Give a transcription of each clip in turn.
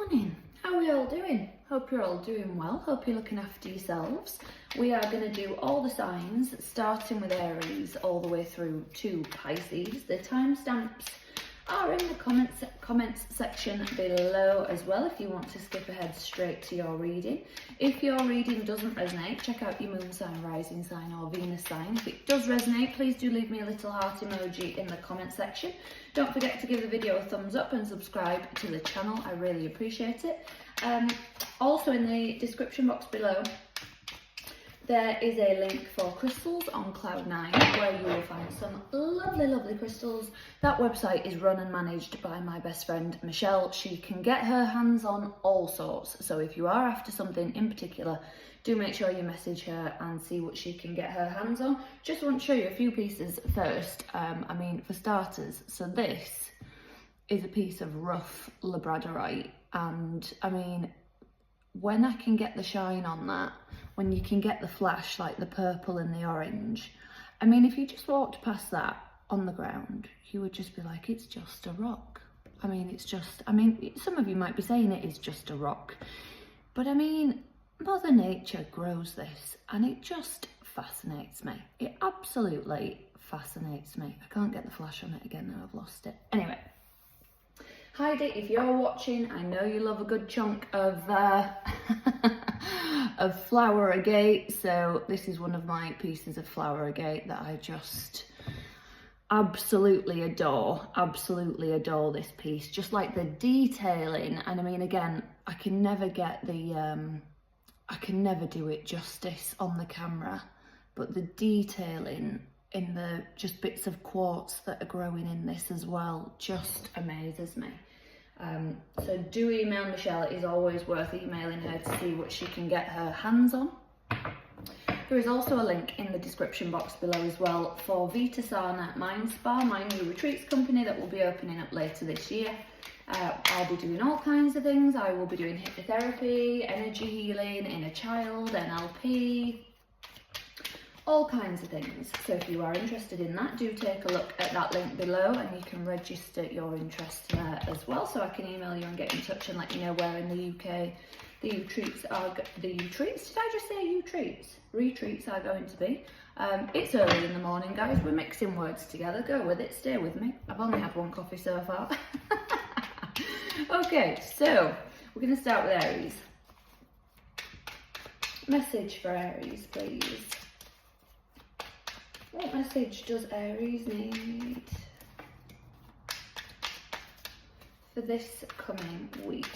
morning. How are we all doing? Hope you're all doing well. Hope you're looking after yourselves. We are going to do all the signs, starting with Aries all the way through to Pisces. The timestamps are in the comments section below as well if you want to skip ahead straight to your reading. If your reading doesn't resonate, check out your moon sign, rising sign or Venus sign. If it does resonate, please do leave me a little heart emoji in the comment section. Don't forget to give the video a thumbs up and subscribe to the channel. I really appreciate it. Also in the description box below, there is a link for crystals on Cloud9 where you will find some lovely crystals. That website is run and managed by my best friend Michelle. She can get her hands on all sorts. So if you are after something in particular, do make sure you message her and see what she can get her hands on. Just want to show you a few pieces first. For starters, so this is a piece of rough labradorite, and when I can get the shine on that, when you can get the flash like the purple and the orange, if you just walked past that on the ground, you would just be like, it's just a rock. Some of you might be saying it is just a rock, but Mother Nature grows this and it just fascinates me. It absolutely fascinates me. I can't get the flash on it again now, I've lost it. Anyway, Heidi, if you're watching, I know you love a good chunk of of flower agate, so this is one of my pieces of flower agate that I just absolutely adore this piece. Just like the detailing, and again, I can never get the I can never do it justice on the camera, but the detailing in the just bits of quartz that are growing in this as well just amazes me. So do email Michelle. It is always worth emailing her to see what she can get her hands on. There is also a link in the description box below as well for Vita Mind Spa, my new retreats company that will be opening up later this year. I'll be doing all kinds of things. I will be doing hypnotherapy, energy healing, inner child, NLP, all kinds of things. So if you are interested in that, do take a look at that link below and you can register your interest there as well, so I can email you and get in touch and let you know where in the UK the retreats are going to be. It's early in the morning, guys. We're mixing words together. Go with it, stay with me. I've only had one coffee so far. Okay, so we're going to start with Aries. Message for Aries, please. What message does Aries need for this coming week?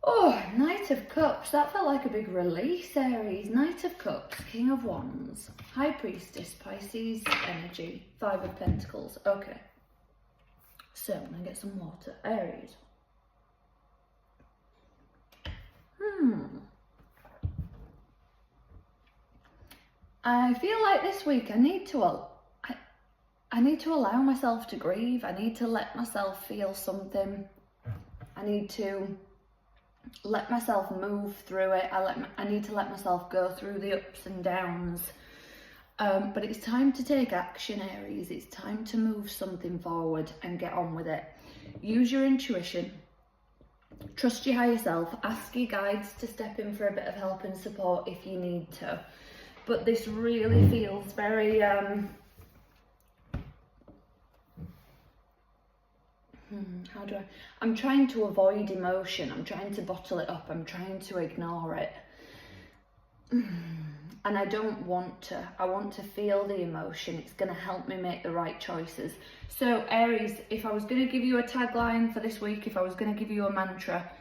Oh, Knight of Cups. That felt like a big release, Aries. Knight of Cups, King of Wands, High Priestess, Pisces energy, Five of Pentacles. Okay. So, I'm going to get some water. Aries. I feel like this week I need to allow myself to grieve. I need to let myself feel something. I need to let myself move through it. I need to let myself go through the ups and downs. But it's time to take action, Aries. It's time to move something forward and get on with it. Use your intuition. Trust your higher self. Ask your guides to step in for a bit of help and support if you need to. But this really feels very, I'm trying to avoid emotion. I'm trying to bottle it up. I'm trying to ignore it. And I don't want to. I want to feel the emotion. It's going to help me make the right choices. So Aries, if I was going to give you a tagline for this week, if I was going to give you a mantra,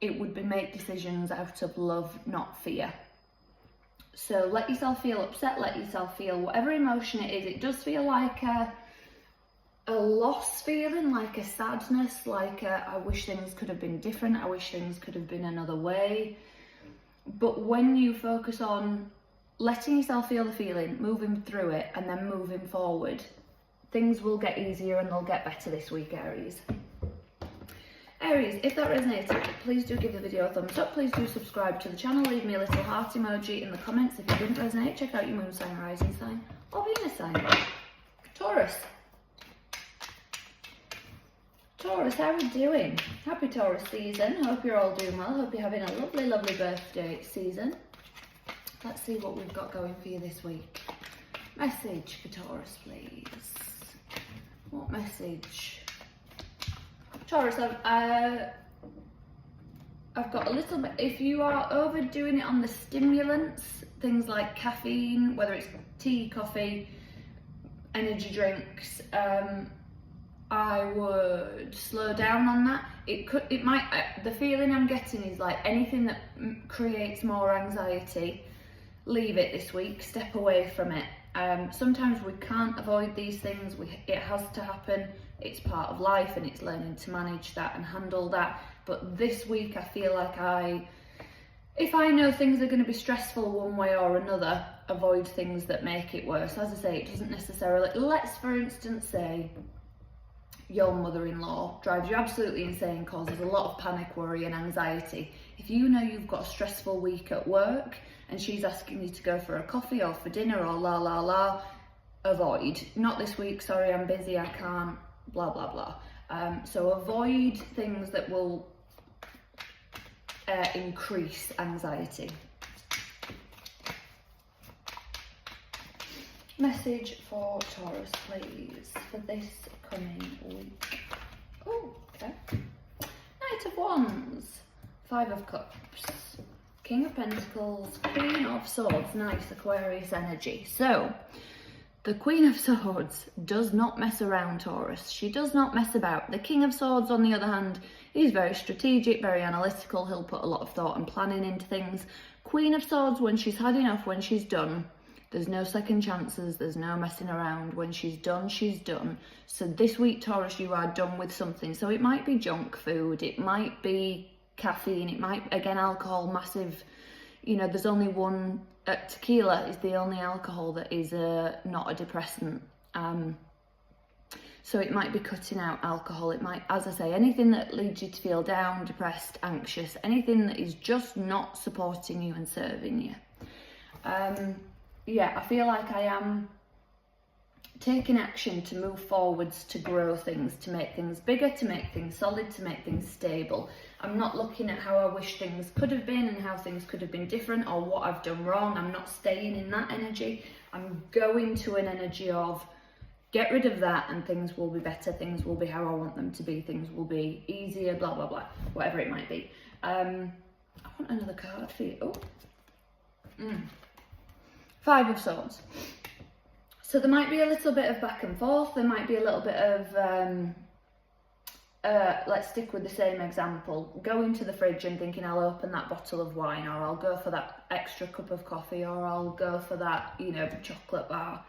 it would be make decisions out of love, not fear. So let yourself feel upset, let yourself feel whatever emotion it is. It does feel like a loss feeling, like a sadness, like I wish things could have been different, I wish things could have been another way. But when you focus on letting yourself feel the feeling, moving through it and then moving forward, things will get easier and they'll get better this week, Aries. Aries, if that resonated, please do give the video a thumbs up. Please do subscribe to the channel. Leave me a little heart emoji in the comments. If it didn't resonate, check out your moon sign, rising sign, or Venus sign. Taurus. Taurus, how are we doing? Happy Taurus season. Hope you're all doing well. Hope you're having a lovely, lovely birthday season. Let's see what we've got going for you this week. Message for Taurus, please. What message? Taurus, I've got a little bit. If you are overdoing it on the stimulants, things like caffeine, whether it's tea, coffee, energy drinks, I would slow down on that. The feeling I'm getting is like anything that creates more anxiety, leave it this week, step away from it. Sometimes we can't avoid these things, it has to happen, it's part of life and it's learning to manage that and handle that. But this week I feel like if I know things are going to be stressful one way or another, avoid things that make it worse. As I say, it doesn't necessarily, let's for instance say your mother-in-law drives you absolutely insane, causes a lot of panic, worry and anxiety. If you know you've got a stressful week at work and she's asking you to go for a coffee or for dinner or avoid. Not this week, sorry, I'm busy, I can't, blah, blah, blah. So avoid things that will increase anxiety. Message for Taurus, please, for this coming week. Oh, okay. Knight of Wands, Five of Cups, King of Pentacles, Queen of Swords. Nice Aquarius energy. So, the Queen of Swords does not mess around, Taurus. She does not mess about. The King of Swords, on the other hand, is very strategic, very analytical. He'll put a lot of thought and planning into things. Queen of Swords, when she's had enough, when she's done, there's no second chances, there's no messing around. When she's done, she's done. So this week, Taurus, you are done with something. So it might be junk food, it might be caffeine, it might, again, alcohol, massive, there's only one, tequila is the only alcohol that is not a depressant. So it might be cutting out alcohol, it might, as I say, anything that leads you to feel down, depressed, anxious, anything that is just not supporting you and serving you. Yeah, I feel like I am taking action to move forwards, to grow things, to make things bigger, to make things solid, to make things stable. I'm not looking at how I wish things could have been and how things could have been different or what I've done wrong. I'm not staying in that energy. I'm going to an energy of get rid of that and things will be better, things will be how I want them to be, things will be easier, blah, blah, blah, whatever it might be. I want another card for you. Oh. Five of Swords. So there might be a little bit of back and forth. There might be a little bit of, let's stick with the same example. Going to the fridge and thinking I'll open that bottle of wine, or I'll go for that extra cup of coffee, or I'll go for that, chocolate bar.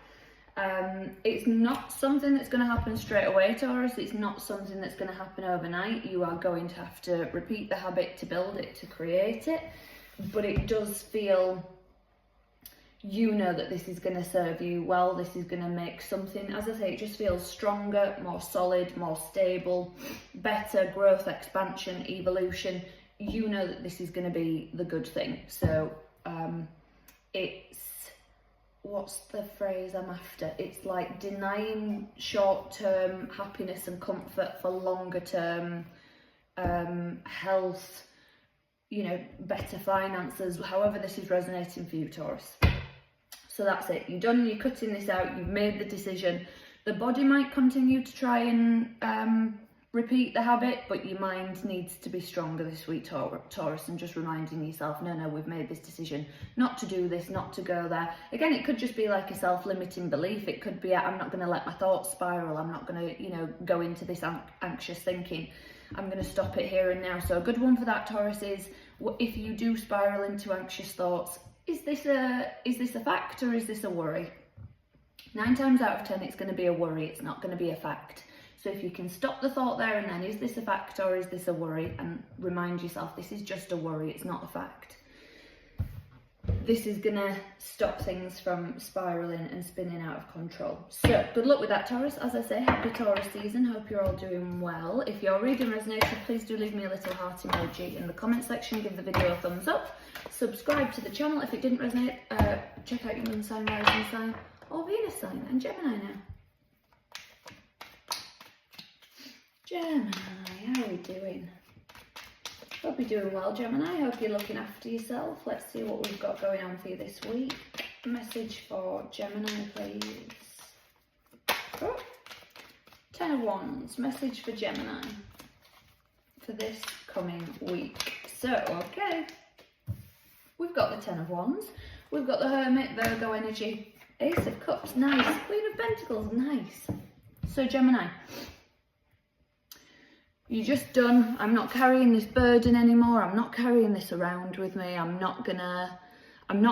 It's not something that's going to happen straight away, Taurus. It's not something that's going to happen overnight. You are going to have to repeat the habit to build it, to create it. But it does feel, that this is going to serve you well, this is going to make something, as I say, it just feels stronger, more solid, more stable, better growth, expansion, evolution. That this is going to be the good thing. So it's, what's the phrase I'm after? It's like denying short-term happiness and comfort for longer-term health, better finances, however this is resonating for you, Taurus. So that's it, you're done, you're cutting this out, you've made the decision. The body might continue to try and repeat the habit, but your mind needs to be stronger this week, Taurus, and just reminding yourself, no, we've made this decision not to do this, not to go there. Again, it could just be like a self-limiting belief. It could be, I'm not going to let my thoughts spiral, I'm not going to, go into this anxious thinking. I'm going to stop it here and now. So a good one for that, Taurus, is if you do spiral into anxious thoughts, is this a fact or is this a worry? 9 times out of 10, it's going to be a worry. It's not going to be a fact. So if you can stop the thought there and then, is this a fact or is this a worry? And remind yourself, this is just a worry. It's not a fact. This is going to stop things from spiraling and spinning out of control. So good luck with that, Taurus. As I say, happy Taurus season. Hope you're all doing well. If your reading resonated, please do leave me a little heart emoji in the comment section. Give the video a thumbs up. Subscribe to the channel if it didn't resonate. Check out your moon sign, rising sign, or Venus sign, and Gemini now. Gemini, how are we doing? Hope you're doing well, Gemini. Hope you're looking after yourself. Let's see what we've got going on for you this week. Message for Gemini, please. Oh, 10 of Wands. Message for Gemini for this coming week. So, okay. We've got the 10 of Wands. We've got the Hermit, Virgo energy. Ace of Cups, nice. Queen of Pentacles, nice. So, Gemini. You're just done. I'm not carrying this burden anymore. I'm not carrying this around with me. I'm not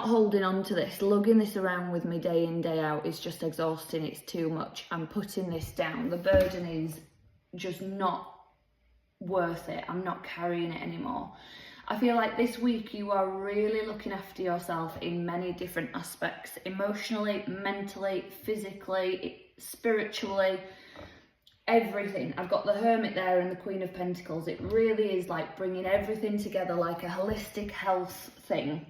holding on to this. Lugging this around with me day in, day out is just exhausting. It's too much. I'm putting this down. The burden is just not worth it. I'm not carrying it anymore. I feel like this week you are really looking after yourself in many different aspects. Emotionally, mentally, physically, spiritually. Everything. I've got the Hermit there and the Queen of Pentacles. It really is like bringing everything together like a holistic health thing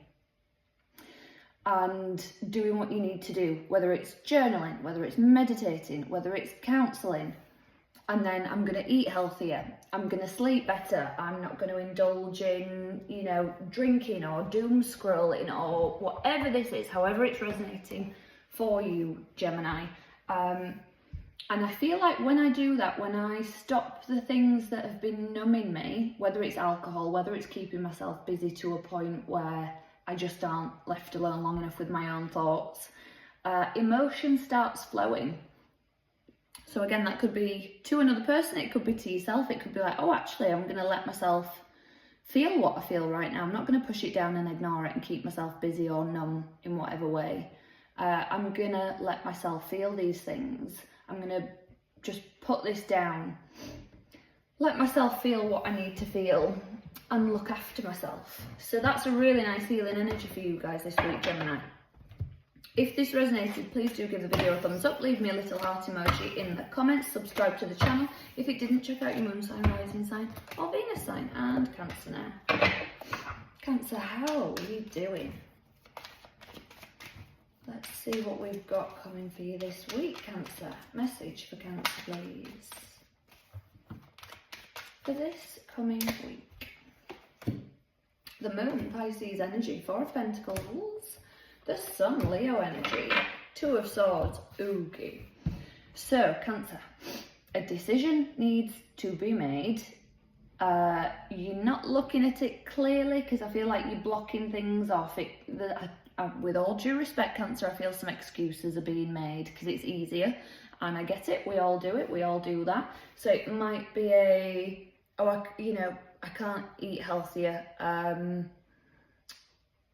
and doing what you need to do, whether it's journaling, whether it's meditating, whether it's counselling. And then I'm going to eat healthier. I'm going to sleep better. I'm not going to indulge in, drinking or doom scrolling or whatever this is, however it's resonating for you, Gemini. And I feel like when I do that, when I stop the things that have been numbing me, whether it's alcohol, whether it's keeping myself busy to a point where I just aren't left alone long enough with my own thoughts, emotion starts flowing. So again, that could be to another person, it could be to yourself, it could be like, oh, actually, I'm going to let myself feel what I feel right now. I'm not going to push it down and ignore it and keep myself busy or numb in whatever way. I'm going to let myself feel these things. I'm going to just put this down, let myself feel what I need to feel and look after myself. So that's a really nice healing energy for you guys this week, Gemini. If this resonated, please do give the video a thumbs up, leave me a little heart emoji in the comments, subscribe to the channel. If it didn't, check out your moon sign, rising sign or Venus sign, and Cancer now. Cancer, how are you doing? Let's see what we've got coming for you this week, Cancer. Message for Cancer, please. For this coming week. The Moon, Pisces energy, 4 of Pentacles. The Sun, Leo energy, 2 of Swords, oogie. So, Cancer, a decision needs to be made. You're not looking at it clearly because I feel like you're blocking things off. With all due respect, Cancer, I feel some excuses are being made because it's easier, and I get it. We all do it. We all do that. So it might be I can't eat healthier.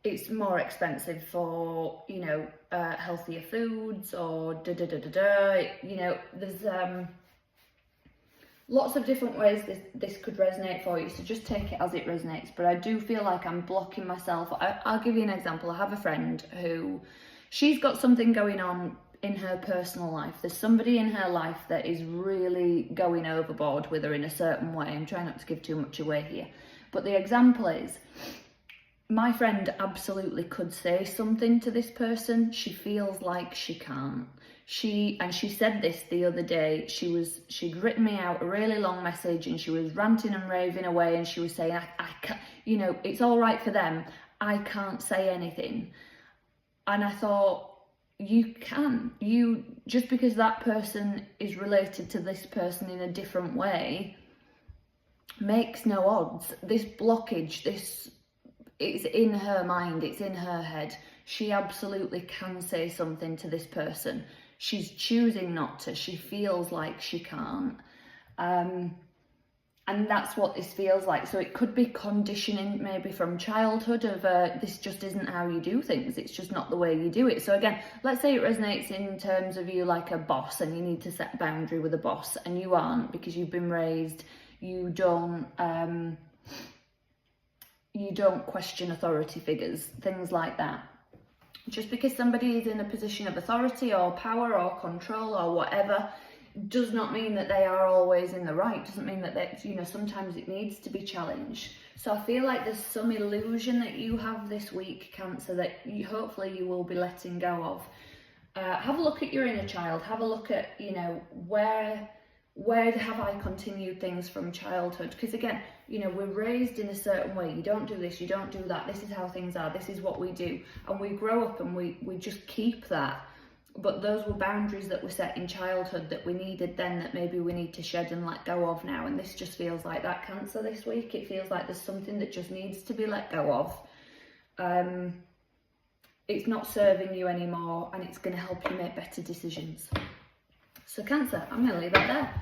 It's more expensive for healthier foods or There's lots of different ways this could resonate for you, so just take it as it resonates. But I do feel like I'm blocking myself. I'll give you an example. I have a friend who, she's got something going on in her personal life. There's somebody in her life that is really going overboard with her in a certain way. I'm trying not to give too much away here. But the example is, my friend absolutely could say something to this person. She feels like she can't. She said this the other day. She'd written me out a really long message and she was ranting and raving away, and she was saying, I can't, it's all right for them. I can't say anything. And I thought, you can. Just because that person is related to this person in a different way makes no odds. This blockage, it's in her mind, it's in her head. She absolutely can say something to this person. She's choosing not to. She feels like she can't. And that's what this feels like. So it could be conditioning maybe from childhood of this just isn't how you do things. It's just not the way you do it. So again, let's say it resonates in terms of you like a boss and you need to set a boundary with a boss and you aren't because you've been raised, you don't question authority figures, things like that. Just because somebody is in a position of authority or power or control or whatever does not mean that they are always in the right. Doesn't mean that sometimes it needs to be challenged. So I feel like there's some illusion that you have this week, Cancer, that hopefully you will be letting go of. Have a look at your inner child. Have a look at, where have I continued things from childhood? Because again, you know, we're raised in a certain way. You don't do this, you don't do that. This is how things are. This is what we do. And we grow up and we just keep that. But those were boundaries that were set in childhood that we needed then, that maybe we need to shed and let go of now. And this just feels like that Cancer this week. It feels like there's something that just needs to be let go of. It's not serving you anymore, and it's going to help you make better decisions. So Cancer, I'm going to leave it there.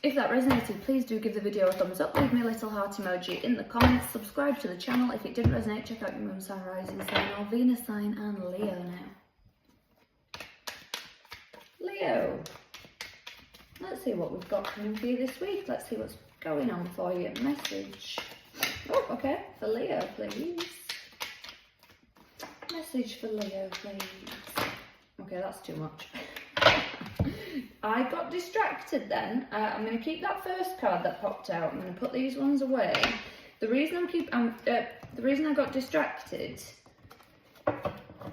If that resonated, please do give the video a thumbs up, leave me a little heart emoji in the comments, subscribe to the channel. If it didn't resonate, check out your moon sign, rising sign, or Venus sign, and Leo now. Leo, let's see what we've got coming for you this week. Let's see what's going on for you. Message. Oh, okay, for Leo, please. Message for Leo, please. Okay, that's too much. I got distracted then. I'm going to keep that first card that popped out. I'm going to put these ones away. The reason the reason I got distracted,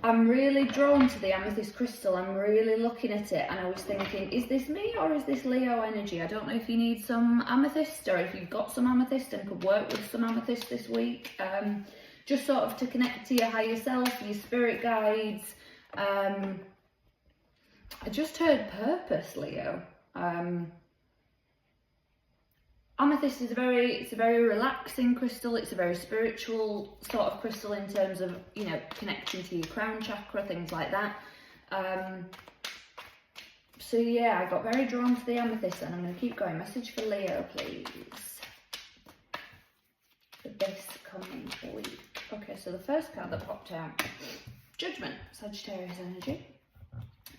I'm really drawn to the amethyst crystal. I'm really looking at it, and I was thinking, is this me or is this Leo energy? I don't know if you need some amethyst, or if you've got some amethyst and could work with some amethyst this week. Just sort of to connect to your higher self, your spirit guides. I just heard purpose, Leo. Amethyst is a very relaxing crystal. It's a very spiritual sort of crystal in terms of, you know, connecting to your crown chakra, things like that. So yeah, I got very drawn to the amethyst, and I'm going to keep going. Message for Leo, please, for this coming week. Okay, so the first card that popped out, Judgment, Sagittarius energy.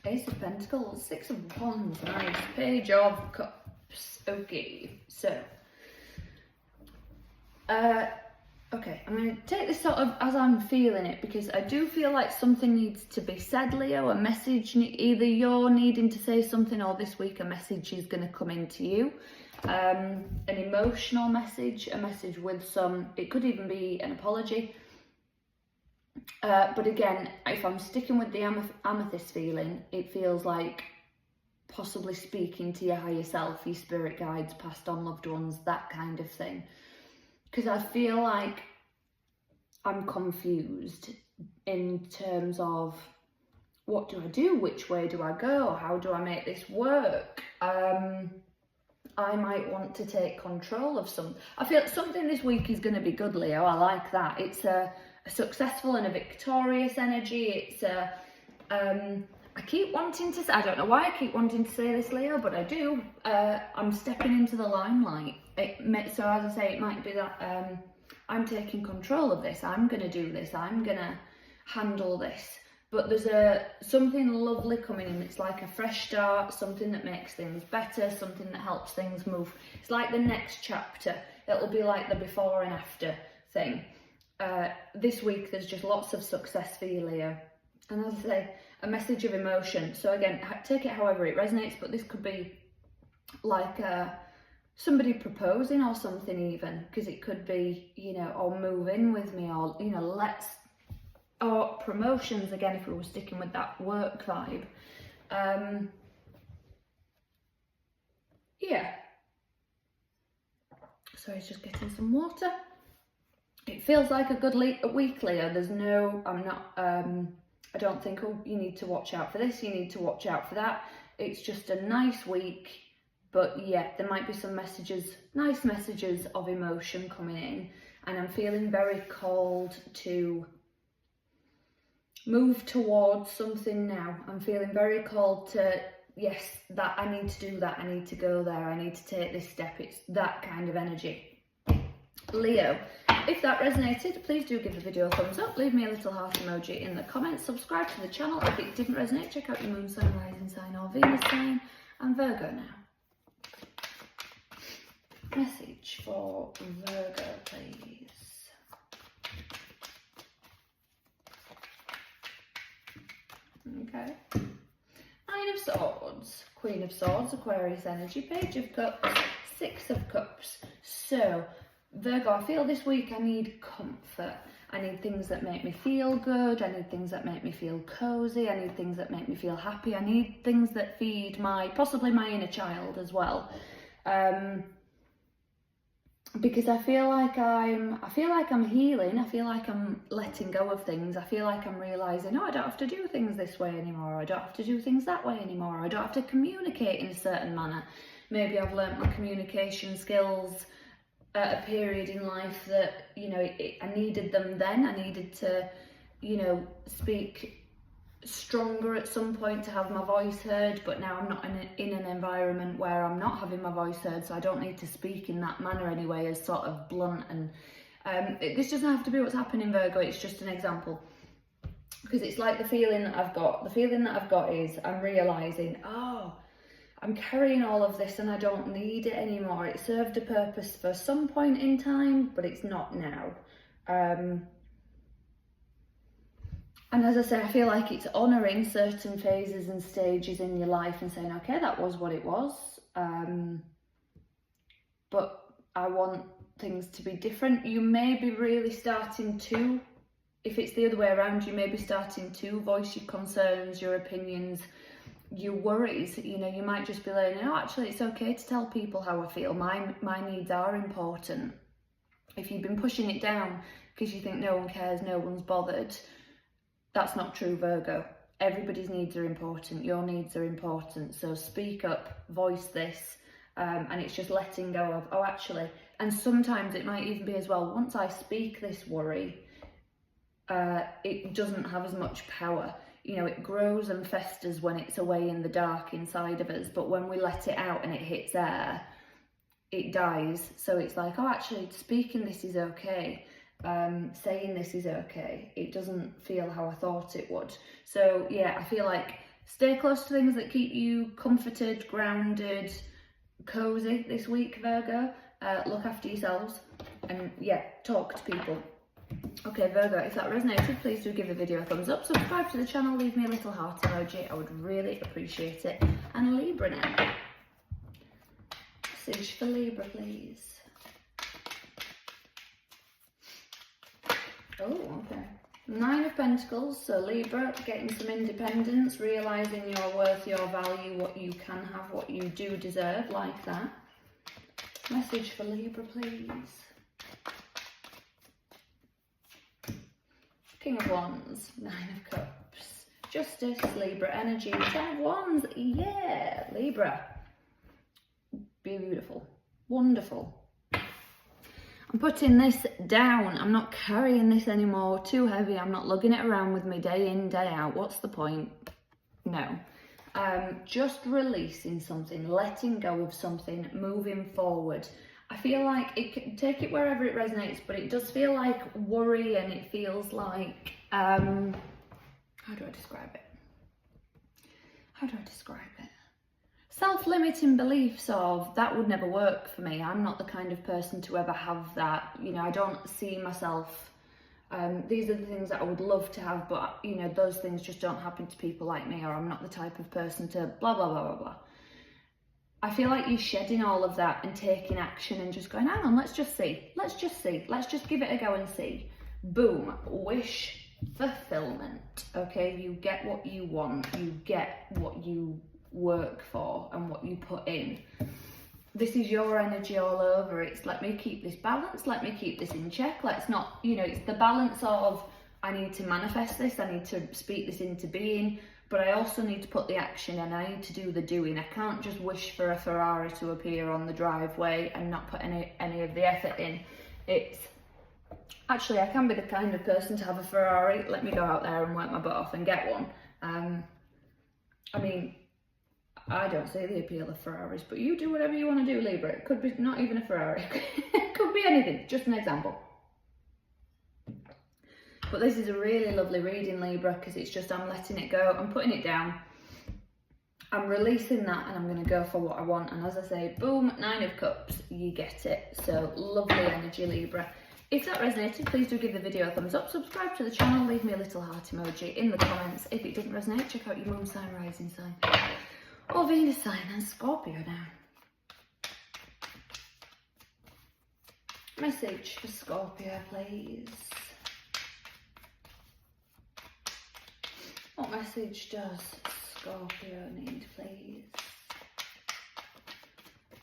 Ace of Pentacles, Six of Wands, nice. Page of Cups. Okay, so okay, I'm going to take this sort of as I'm feeling it, because I do feel like something needs to be said, Leo. A message, either you're needing to say something, or this week a message is going to come into you. An emotional message, a message with some, it could even be an apology. But again, if I'm sticking with the amethyst feeling, it feels like possibly speaking to your higher self, your spirit guides, passed on loved ones, that kind of thing. Because I feel like I'm confused in terms of, what do I do? Which way do I go? How do I make this work? I might want to take control of some. I feel something this week is going to be good, Leo. I like that. It's a successful and a victorious energy. It's a, I keep wanting to say, I don't know why I keep wanting to say this, Leo, but I do. I'm stepping into the limelight. So as I say, it might be that I'm taking control of this. I'm going to do this. I'm going to handle this. But there's something lovely coming in. It's like a fresh start, something that makes things better, something that helps things move. It's like the next chapter. It'll be like the before and after thing. This week there's just lots of success for you, Leo. And as I say, a message of emotion. So again, take it however it resonates, but this could be like somebody proposing or something even, because it could be, you know, or move in with me, or, you know, or promotions again, if we were sticking with that work vibe. Yeah. Sorry, it's just getting some water. It feels like a good week, Leo. There's no, I don't think, oh, you need to watch out for this, you need to watch out for that. It's just a nice week, but yeah, there might be some messages, nice messages of emotion coming in, and I'm feeling very called to move towards something now. I'm feeling very called to, yes, that I need to do that, I need to go there, I need to take this step. It's that kind of energy. Leo, if that resonated, please do give the video a thumbs up, leave me a little heart emoji in the comments, subscribe to the channel. If it didn't resonate, check out your moon sign, rising sign, or Venus sign, and Virgo now. Message for Virgo, please. Okay. Nine of Swords, Queen of Swords, Aquarius energy, Page of Cups, Six of Cups. So, Virgo, I feel this week I need comfort. I need things that make me feel good. I need things that make me feel cozy. I need things that make me feel happy. I need things that feed possibly my inner child as well. Because I feel like I'm healing. I feel like I'm letting go of things. I feel like I'm realizing, oh, I don't have to do things this way anymore. I don't have to do things that way anymore. I don't have to communicate in a certain manner. Maybe I've learnt my communication skills at a period in life that, you know, I needed them then. I needed to, you know, speak stronger at some point to have my voice heard, but now I'm not in an environment where I'm not having my voice heard, so I don't need to speak in that manner anyway, as sort of blunt. And this doesn't have to be what's happening, Virgo, it's just an example, because it's like the feeling that I've got is I'm realizing, oh, I'm carrying all of this and I don't need it anymore. It served a purpose for some point in time, but it's not now. And as I say, I feel like it's honouring certain phases and stages in your life and saying, okay, that was what it was. But I want things to be different. You may be really starting to, if it's the other way around, you may be starting to voice your concerns, your opinions, your worries. You know, you might just be learning, oh, actually, it's okay to tell people how I feel. My needs are important. If you've been pushing it down because you think no one cares, no one's bothered, that's not true, Virgo. Everybody's needs are important. Your needs are important. So speak up, voice this, and it's just letting go of, oh, actually, and sometimes it might even be as well, once I speak this worry, it doesn't have as much power. You know, it grows and festers when it's away in the dark inside of us, but when we let it out and it hits air, it dies. So it's like, oh, actually, speaking this is okay. Saying this is okay. It doesn't feel how I thought it would. So yeah, I feel like stay close to things that keep you comforted, grounded, cozy this week, Virgo. Look after yourselves and yeah, talk to people. Okay, Virgo, if that resonated, please do give the video a thumbs up, subscribe to the channel, leave me a little heart emoji. I would really appreciate it. And Libra now. Message for Libra, please. Oh, okay. 9 of Pentacles, so Libra, getting some independence, realising your worth, your value, what you can have, what you do deserve, like that. Message for Libra, please. King of Wands, 9 of Cups, Justice, Libra energy, 10 of Wands, yeah, Libra. Beautiful, wonderful. I'm putting this down. I'm not carrying this anymore. Too heavy. I'm not lugging it around with me day in, day out. What's the point? No. Just releasing something, letting go of something, moving forward. I feel like it can take it wherever it resonates, but it does feel like worry, and it feels like, how do I describe it? Self-limiting beliefs of, that would never work for me. I'm not the kind of person to ever have that. You know, I don't see myself, these are the things that I would love to have, but, you know, those things just don't happen to people like me, or I'm not the type of person to blah, blah, blah, blah, blah. I feel like you're shedding all of that and taking action and just going, hang on, let's just see. Let's just give it a go and see. Boom, wish fulfillment. Okay, you get what you want. You get what you work for and what you put in. This is your energy all over. It's let me keep this balance, let me keep this in check. Let's not, you know, it's the balance of, I need to manifest this, I need to speak this into being, but I also need to put the action and I need to do the doing. I can't just wish for a Ferrari to appear on the driveway and not put any of the effort in. It's actually, I can be the kind of person to have a Ferrari, let me go out there and work my butt off and get one. I mean, I don't see the appeal of Ferraris, but you do whatever you want to do, Libra. It could be not even a Ferrari. It could be anything, just an example. But this is a really lovely reading, Libra, because it's just, I'm letting it go, I'm putting it down, I'm releasing that, and I'm going to go for what I want. And as I say, boom, 9 of Cups, you get it. So lovely energy, Libra. If that resonated, please do give the video a thumbs up, subscribe to the channel, leave me a little heart emoji in the comments. If it didn't resonate, check out your moon sign, rising sign, or Venus sign, and Scorpio now. Message for Scorpio, please. What message does Scorpio need, please?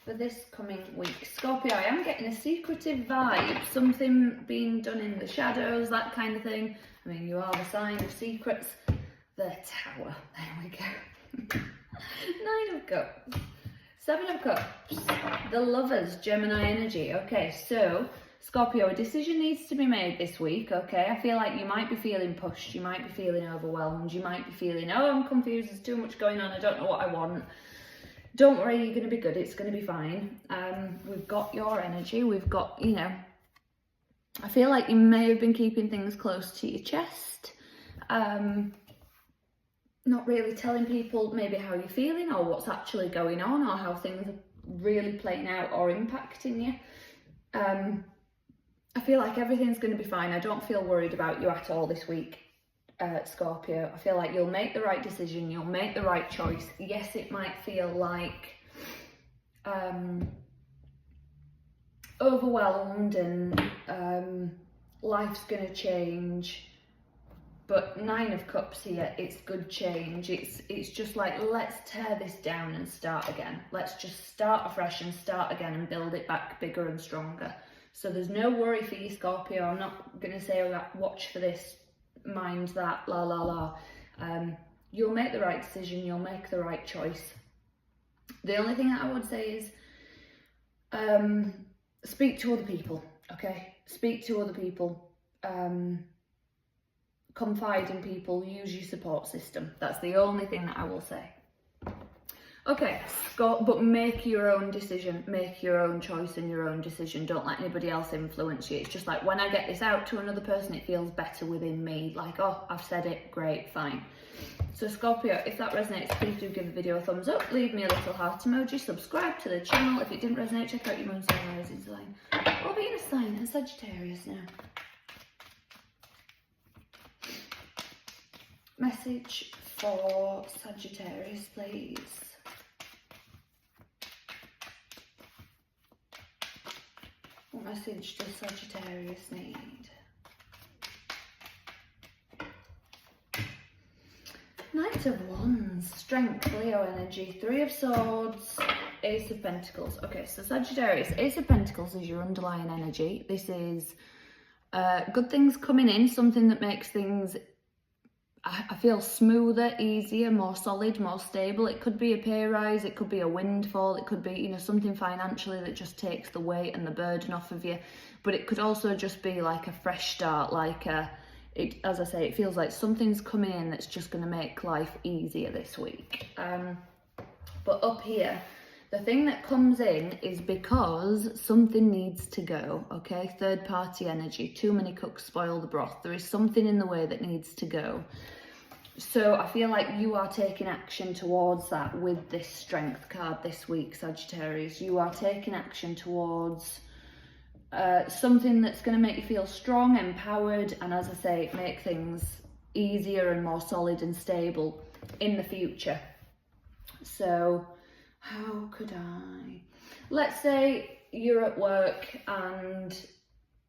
for this coming week. Scorpio, I am getting a secretive vibe, something being done in the shadows, that kind of thing. I mean, you are the sign of secrets. The Tower, there we go. 9 of Cups, 7 of Cups, the Lovers, Gemini energy. Okay, so Scorpio, a decision needs to be made this week, okay? I feel like you might be feeling pushed, you might be feeling overwhelmed, you might be feeling, oh, I'm confused, there's too much going on, I don't know what I want. Don't worry, you're going to be good, it's going to be fine. We've got your energy, we've got, you know, I feel like you may have been keeping things close to your chest. Not really telling people maybe how you're feeling or what's actually going on or how things are really playing out or impacting you. I feel like everything's going to be fine. I don't feel worried about you at all this week, Scorpio. I feel like you'll make the right decision, you'll make the right choice. Yes, it might feel like overwhelmed and life's going to change, but 9 of Cups here, it's good change. It's just like, let's tear this down and start again. Let's just start afresh and start again and build it back bigger and stronger. So there's no worry for you, Scorpio. I'm not going to say, oh, watch for this, mind that, la la la. You'll make the right decision, you'll make the right choice. The only thing that I would say is speak to other people, okay? Speak to other people. Confide in people, use your support system. That's the only thing that I will say. Okay, but make your own decision, make your own choice and your own decision. Don't let anybody else influence you. It's just like, when I get this out to another person, it feels better within me. Like, oh, I've said it, great, fine. So Scorpio, if that resonates, please do give the video a thumbs up, leave me a little heart emoji, subscribe to the channel. If it didn't resonate, check out your moon sign, rising sign, or Venus sign, and Sagittarius now. Message for Sagittarius, please. What message does Sagittarius need? Knight of Wands, Strength, Leo energy, 3 of Swords, Ace of Pentacles. Okay, so Sagittarius, Ace of Pentacles is your underlying energy. This is good things coming in, something that makes things, I feel, smoother, easier, more solid, more stable. It could be a pay rise, it could be a windfall, it could be, you know, something financially that just takes the weight and the burden off of you. But it could also just be like a fresh start, like as I say, it feels like something's coming in that's just going to make life easier this week. But up here, the thing that comes in is because something needs to go, okay? Third party energy, too many cooks spoil the broth. There is something in the way that needs to go. So I feel like you are taking action towards that with this Strength card this week, Sagittarius. You are taking action towards something that's going to make you feel strong, empowered, and as I say, make things easier and more solid and stable in the future. So how could I? Let's say you're at work and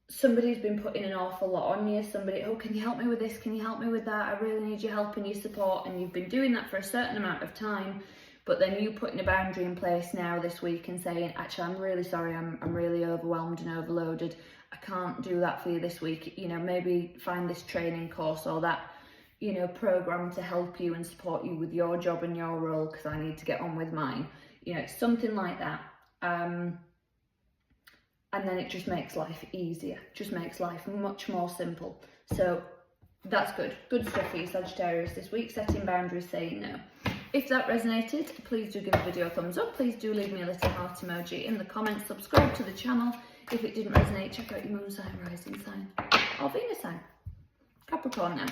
somebody's been putting an awful lot on you. Somebody, oh, can you help me with this? Can you help me with that? I really need your help and your support. And you've been doing that for a certain amount of time. But then you putting a boundary in place now this week and saying, actually, I'm really sorry. I'm really overwhelmed and overloaded. I can't do that for you this week. You know, maybe find this training course or that, you know, program to help you and support you with your job and your role, because I need to get on with mine. You know, something like that. And then it just makes life easier, just makes life much more simple. So that's good. Good stuff for you, Sagittarius, this week. Setting boundaries, saying no. If that resonated, please do give the video a thumbs up. Please do leave me a little heart emoji in the comments. Subscribe to the channel. If it didn't resonate, check out your moon sign, rising sign, or Venus sign. Capricorn now.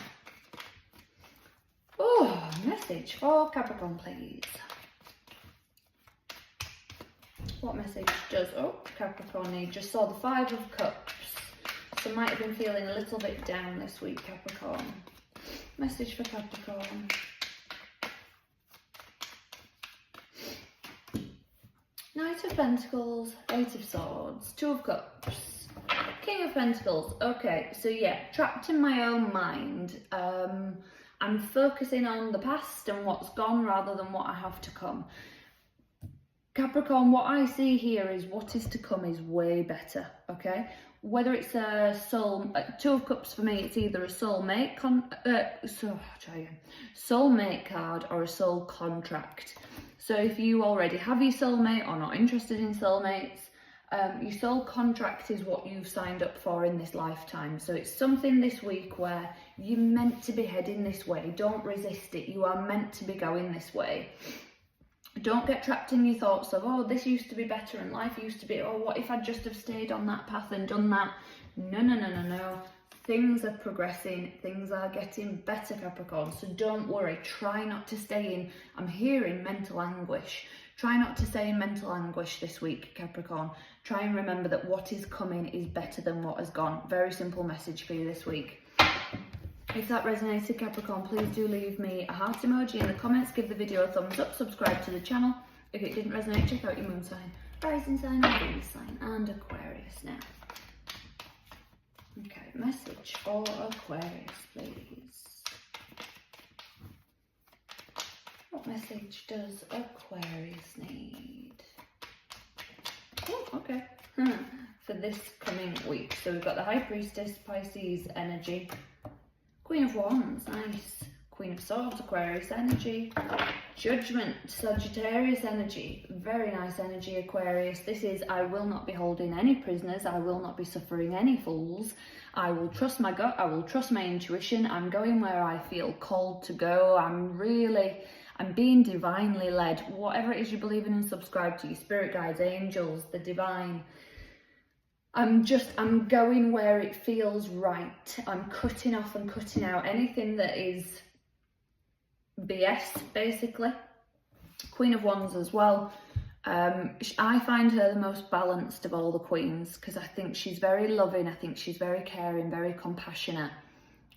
Oh, message for Capricorn, please. What message does Capricorn need? Just saw the 5 of Cups. So might have been feeling a little bit down this week, Capricorn. Message for Capricorn. Knight of Pentacles, 8 of Swords, 2 of Cups, King of Pentacles. Okay, so yeah, trapped in my own mind. I'm focusing on the past and what's gone rather than what I have to come. Capricorn, what I see here is what is to come is way better, okay? Whether it's a Two of Cups for me, it's either a soulmate card or a soul contract. So if you already have your soulmate or not interested in soulmates, your soul contract is what you've signed up for in this lifetime. So it's something this week where you're meant to be heading this way. Don't resist it. You are meant to be going this way. Don't get trapped in your thoughts of, oh, this used to be better and life used to be, oh, what if I just have stayed on that path and done that? No, no, no, no, no. Things are progressing. Things are getting better, Capricorn. So don't worry. Try not to stay in, I'm hearing mental anguish. Try not to stay in mental anguish this week, Capricorn. Try and remember that what is coming is better than what has gone. Very simple message for you this week. If that resonated, Capricorn, please do leave me a heart emoji in the comments. Give the video a thumbs up. Subscribe to the channel. If it didn't resonate, check out your moon sign, rising sign, and Venus sign, and Aquarius now. Okay, message for Aquarius, please. What message does Aquarius need? Oh, okay. For this coming week. So we've got the High Priestess, Pisces energy. Queen of Wands, nice. Queen of Swords, Aquarius energy. Judgment, Sagittarius energy. Very nice energy, Aquarius. This is, I will not be holding any prisoners. I will not be suffering any fools. I will trust my gut. I will trust my intuition. I'm going where I feel called to go. I'm being divinely led. Whatever it is you believe in and subscribe to, your spirit guides, angels, the divine. I'm going where it feels right. I'm cutting off and cutting out anything that is BS, basically. Queen of Wands as well. I find her the most balanced of all the queens because I think she's very loving. I think she's very caring, very compassionate.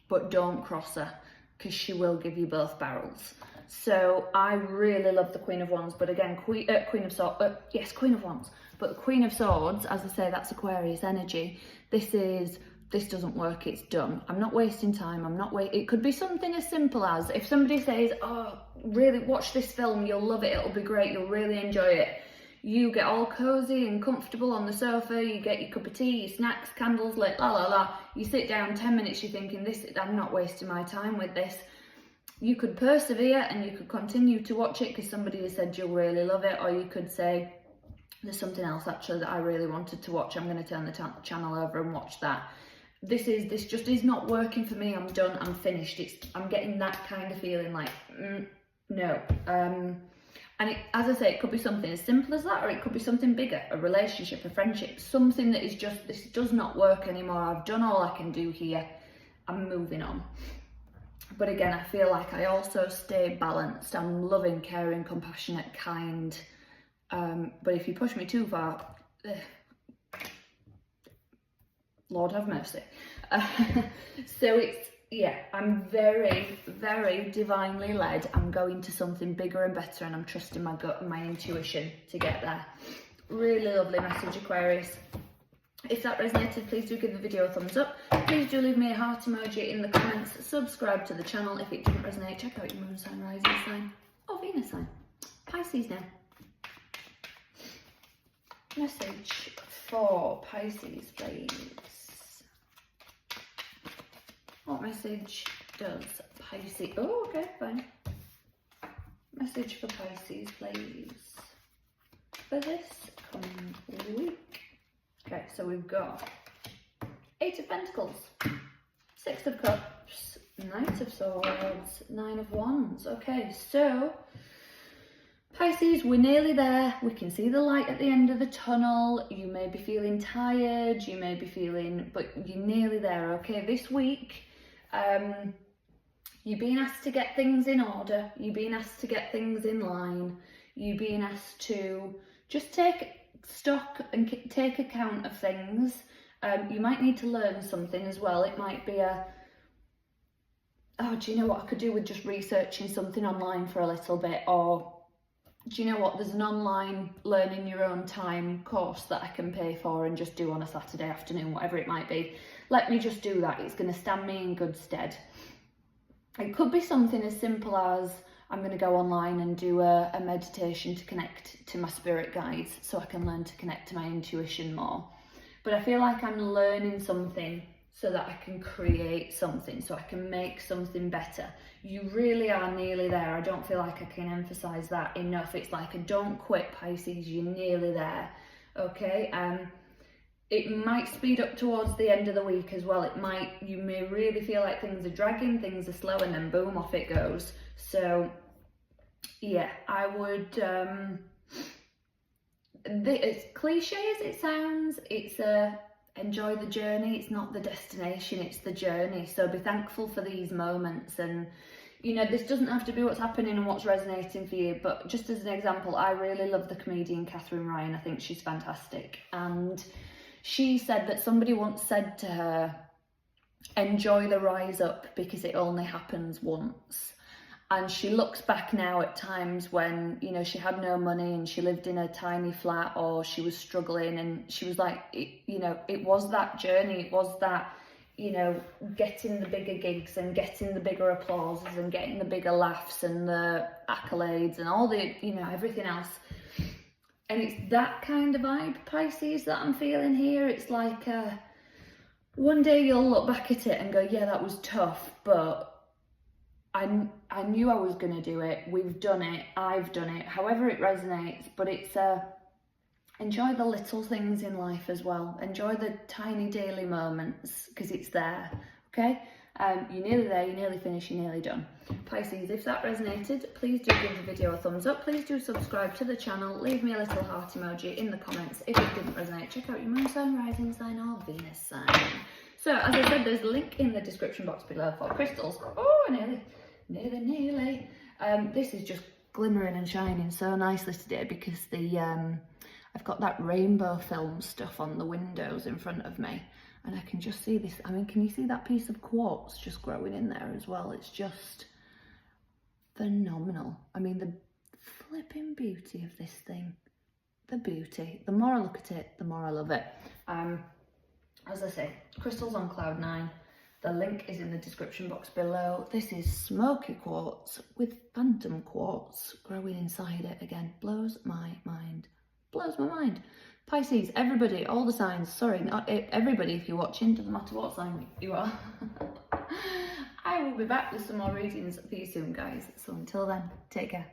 But don't cross her because she will give you both barrels. So I really love the Queen of Wands. But again, Queen of Swords. Yes, Queen of Wands. But the Queen of Swords, as I say, that's Aquarius energy. This doesn't work, it's done. I'm not wasting time, it could be something as simple as, if somebody says, oh, really watch this film, you'll love it, it'll be great, you'll really enjoy it. You get all cozy and comfortable on the sofa, you get your cup of tea, your snacks, candles lit, la la la. You sit down 10 minutes, you're thinking, I'm not wasting my time with this. You could persevere and you could continue to watch it because somebody has said you'll really love it, or you could say, there's something else actually that I really wanted to watch. I'm going to turn the channel over and watch that. This just is not working for me. I'm done. I'm finished. I'm getting that kind of feeling like, no. And as I say, it could be something as simple as that, or it could be something bigger, a relationship, a friendship, something that is just, this does not work anymore. I've done all I can do here. I'm moving on. But again, I feel like I also stay balanced. I'm loving, caring, compassionate, kind. But if you push me too far, Lord have mercy. So I'm very, very divinely led. I'm going to something bigger and better, and I'm trusting my gut and my intuition to get there. Really lovely message, Aquarius. If that resonated, please do give the video a thumbs up. Please do leave me a heart emoji in the comments. Subscribe to the channel. If it didn't resonate, check out your moon sign, rising sign, or Venus sign. Pisces now. Message for Pisces, please. What message does Pisces... Oh, okay, fine. Message for Pisces, please. For this coming week. Okay, so we've got 8 of Pentacles, 6 of Cups, Knight of Swords, 9 of Wands. Okay, so Pisces, we're nearly there. We can see the light at the end of the tunnel. You may be feeling tired, you may be feeling, but you're nearly there, okay? This week, you're being asked to get things in order. You're being asked to get things in line. You're being asked to just take stock and take account of things. You might need to learn something as well. It might be oh, do you know what I could do with just researching something online for a little bit, or do you know what, there's an online learn in your own time course that I can pay for and just do on a Saturday afternoon, whatever it might be. Let me just do that. It's going to stand me in good stead. It could be something as simple as, I'm going to go online and do a meditation to connect to my spirit guides so I can learn to connect to my intuition more. But I feel like I'm learning something so that I can create something, so I can make something better. You really are nearly there. I don't feel like I can emphasize that enough. It's like a don't quit, Pisces, you're nearly there, okay? It might speed up towards the end of the week as well. You may really feel like things are dragging, things are slow, and then boom, off it goes. So yeah, I would, as cliche as it sounds, it's enjoy the journey. It's not the destination, it's the journey. So be thankful for these moments. And you know, this doesn't have to be what's happening and what's resonating for you, but just as an example, I really love the comedian Catherine Ryan. I think she's fantastic. And she said that somebody once said to her, enjoy the rise up because it only happens once. And she looks back now at times when, you know, she had no money and she lived in a tiny flat, or she was struggling, and she was like, it was that journey. It was that, you know, getting the bigger gigs and getting the bigger applauses and getting the bigger laughs and the accolades and all the, you know, everything else. And it's that kind of vibe, Pisces, that I'm feeling here. It's like one day you'll look back at it and go, yeah, that was tough, but I knew I was going to do it. We've done it. I've done it. However it resonates, but it's enjoy the little things in life as well. Enjoy the tiny daily moments because it's there, okay? You're nearly there, you're nearly finished, you're nearly done. Pisces, if that resonated, please do give the video a thumbs up. Please do subscribe to the channel. Leave me a little heart emoji in the comments. If it didn't resonate, check out your moon sign, rising sign, or Venus sign. So, as I said, there's a link in the description box below for crystals. Oh, nearly. This is just glimmering and shining so nicely today because I've got that rainbow film stuff on the windows in front of me, and I can just see this. I mean, can you see that piece of quartz just growing in there as well? It's just phenomenal. I mean, the flipping beauty of this thing. The beauty. The more I look at it, the more I love it. As I say, crystals on cloud 9. The link is in the description box below. This is smoky quartz with phantom quartz growing inside it again. Blows my mind. Blows my mind. Pisces, everybody, all the signs. Sorry, not everybody if you're watching. Doesn't matter what sign you are. I will be back with some more readings for you soon, guys. So until then, take care.